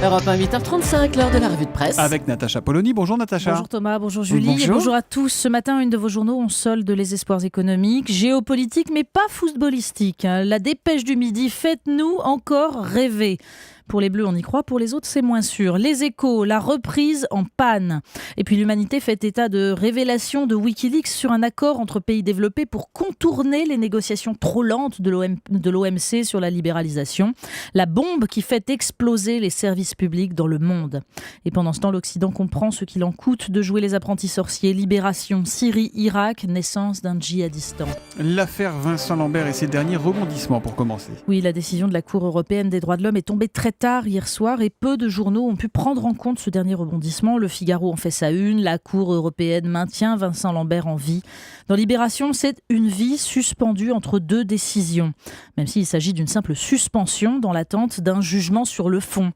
Europe 1, 8h35, l'heure de la revue de presse. Avec Natacha Polony. Bonjour Natacha. Bonjour Thomas, bonjour Julie Bonjour. et bonjour à tous. Ce matin, une de vos journaux, on solde les espoirs économiques, géopolitiques, mais pas footballistiques. La dépêche du midi, faites-nous encore rêver. Pour les Bleus, on y croit. Pour les autres, c'est moins sûr. Les Échos, la reprise en panne. Et puis l'Humanité fait état de révélations de Wikileaks sur un accord entre pays développés pour contourner les négociations trop lentes de l'OMC sur la libéralisation. La bombe qui fait exploser les services publics dans le monde. Et pendant ce temps, l'Occident comprend ce qu'il en coûte de jouer les apprentis sorciers. Libération, Syrie, Irak, naissance d'un djihadistan. L'affaire Vincent Lambert et ses derniers rebondissements pour commencer. Oui, la décision de la Cour européenne des droits de l'homme est tombée très tard hier soir et peu de journaux ont pu prendre en compte ce dernier rebondissement. Le Figaro en fait sa une, la Cour européenne maintient Vincent Lambert en vie. Dans Libération, c'est une vie suspendue entre deux décisions, même s'il s'agit d'une simple suspension dans l'attente d'un jugement sur le fond.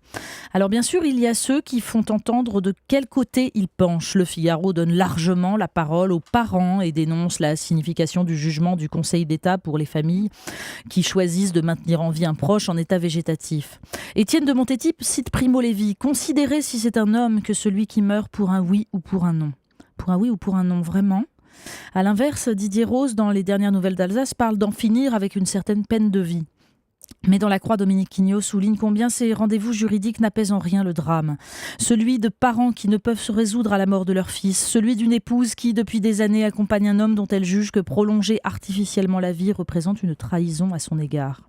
Alors bien sûr, il y a ceux qui font entendre de quel côté ils penchent. Le Figaro donne largement la parole aux parents et dénonce la signification du jugement du Conseil d'État pour les familles qui choisissent de maintenir en vie un proche en état végétatif. Étienne de Montetti cite Primo Levi. Considérez si c'est un homme que celui qui meurt pour un oui ou pour un non. Pour un oui ou pour un non, vraiment ? À l'inverse, Didier Rose, dans les dernières nouvelles d'Alsace, parle d'en finir avec une certaine peine de vie. Mais dans la Croix, Dominique Quignot souligne combien ces rendez-vous juridiques n'apaisent en rien le drame. Celui de parents qui ne peuvent se résoudre à la mort de leur fils, celui d'une épouse qui, depuis des années, accompagne un homme dont elle juge que prolonger artificiellement la vie représente une trahison à son égard.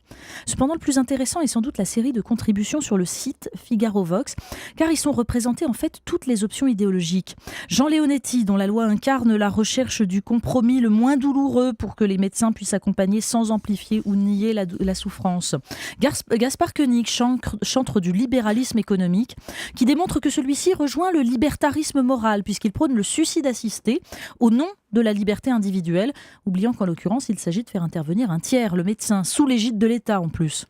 Cependant, le plus intéressant est sans doute la série de contributions sur le site Figaro Vox, car ils sont représentés en fait toutes les options idéologiques. Jean Leonetti, dont la loi incarne la recherche du compromis le moins douloureux pour que les médecins puissent accompagner sans amplifier ou nier la souffrance. Gaspard Koenig, chantre du libéralisme économique, qui démontre que celui-ci rejoint le libertarisme moral, puisqu'il prône le suicide assisté au nom de la liberté individuelle, oubliant qu'en l'occurrence, il s'agit de faire intervenir un tiers, le médecin, sous l'égide de l'État en plus.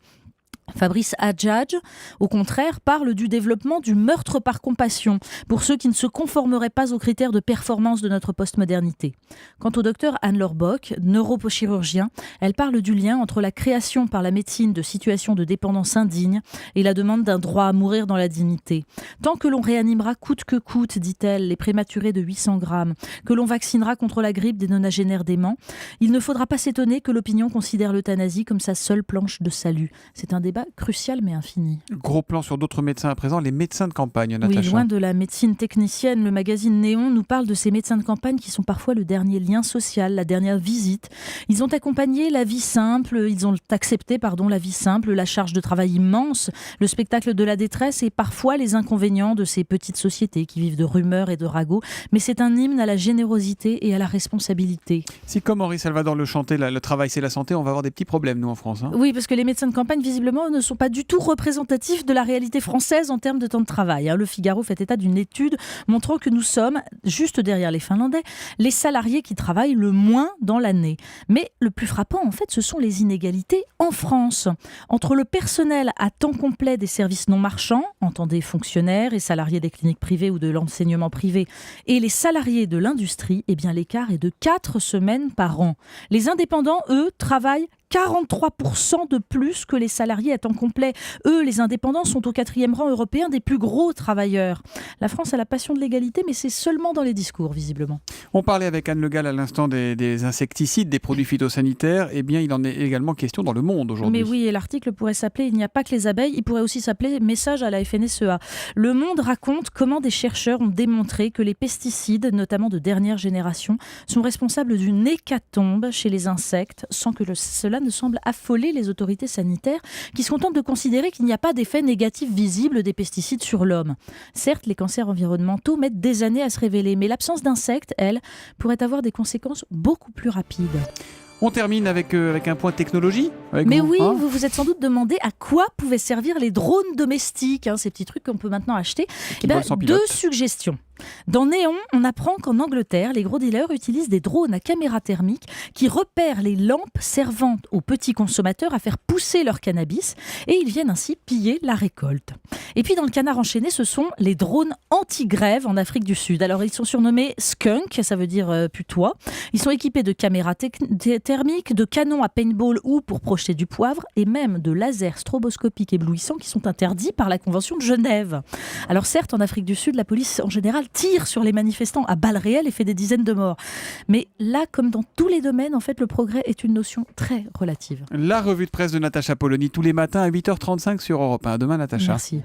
Fabrice Hadjadj, au contraire, parle du développement du meurtre par compassion pour ceux qui ne se conformeraient pas aux critères de performance de notre postmodernité. Quant au docteur Anne-Laure Bock, neurochirurgien, elle parle du lien entre la création par la médecine de situations de dépendance indignes et la demande d'un droit à mourir dans la dignité. Tant que l'on réanimera coûte que coûte, dit-elle, les prématurés de 800 grammes, que l'on vaccinera contre la grippe des nonagénaires déments, il ne faudra pas s'étonner que l'opinion considère l'euthanasie comme sa seule planche de salut. C'est un débat crucial mais infini. Gros plan sur d'autres médecins à présent, les médecins de campagne, Natacha. Oui, loin de la médecine technicienne, le magazine Néon nous parle de ces médecins de campagne qui sont parfois le dernier lien social, la dernière visite. Ils ont accompagné la vie simple, ils ont accepté la vie simple, la charge de travail immense, le spectacle de la détresse et parfois les inconvénients de ces petites sociétés qui vivent de rumeurs et de ragots. Mais c'est un hymne à la générosité et à la responsabilité. Si comme Henri Salvador le chantait, le travail c'est la santé, on va avoir des petits problèmes nous en France. Oui, parce que les médecins de campagne visiblement ne sont pas du tout représentatifs de la réalité française en termes de temps de travail. Le Figaro fait état d'une étude montrant que nous sommes, juste derrière les Finlandais, les salariés qui travaillent le moins dans l'année. Mais le plus frappant, en fait, ce sont les inégalités en France. Entre le personnel à temps complet des services non marchands, entendez fonctionnaires et salariés des cliniques privées ou de l'enseignement privé, et les salariés de l'industrie, eh bien l'écart est de 4 semaines par an. Les indépendants, eux, travaillent 43% de plus que les salariés à temps complet. Eux, les indépendants, sont au 4e rang européen des plus gros travailleurs. La France a la passion de l'égalité, mais c'est seulement dans les discours, visiblement. On parlait avec Anne Le Gall à l'instant des insecticides, des produits phytosanitaires. Eh bien, il en est également question dans le monde aujourd'hui. Mais oui, et l'article pourrait s'appeler « Il n'y a pas que les abeilles », il pourrait aussi s'appeler « Message à la FNSEA ». Le Monde raconte comment des chercheurs ont démontré que les pesticides, notamment de dernière génération, sont responsables d'une hécatombe chez les insectes, sans que cela ne semble affoler les autorités sanitaires qui se contentent de considérer qu'il n'y a pas d'effet négatif visible des pesticides sur l'homme. Certes, les cancers environnementaux mettent des années à se révéler, mais l'absence d'insectes, elle, pourrait avoir des conséquences beaucoup plus rapides. On termine avec un point technologie. Mais oui, vous vous êtes sans doute demandé à quoi pouvaient servir les drones domestiques, ces petits trucs qu'on peut maintenant acheter. Deux suggestions. Dans Néon, on apprend qu'en Angleterre, les gros dealers utilisent des drones à caméra thermique qui repèrent les lampes servant aux petits consommateurs à faire pousser leur cannabis et ils viennent ainsi piller la récolte. Et puis dans le canard enchaîné, ce sont les drones anti-grève en Afrique du Sud. Alors ils sont surnommés skunk, ça veut dire putois. Ils sont équipés de caméras thermiques thermiques, de canons à paintball ou pour projeter du poivre, et même de lasers stroboscopiques éblouissants qui sont interdits par la Convention de Genève. Alors certes, en Afrique du Sud, la police en général tire sur les manifestants à balles réelles et fait des dizaines de morts. Mais là, comme dans tous les domaines, en fait, le progrès est une notion très relative. La revue de presse de Natacha Polony tous les matins à 8h35 sur Europe 1. À demain, Natacha. Merci.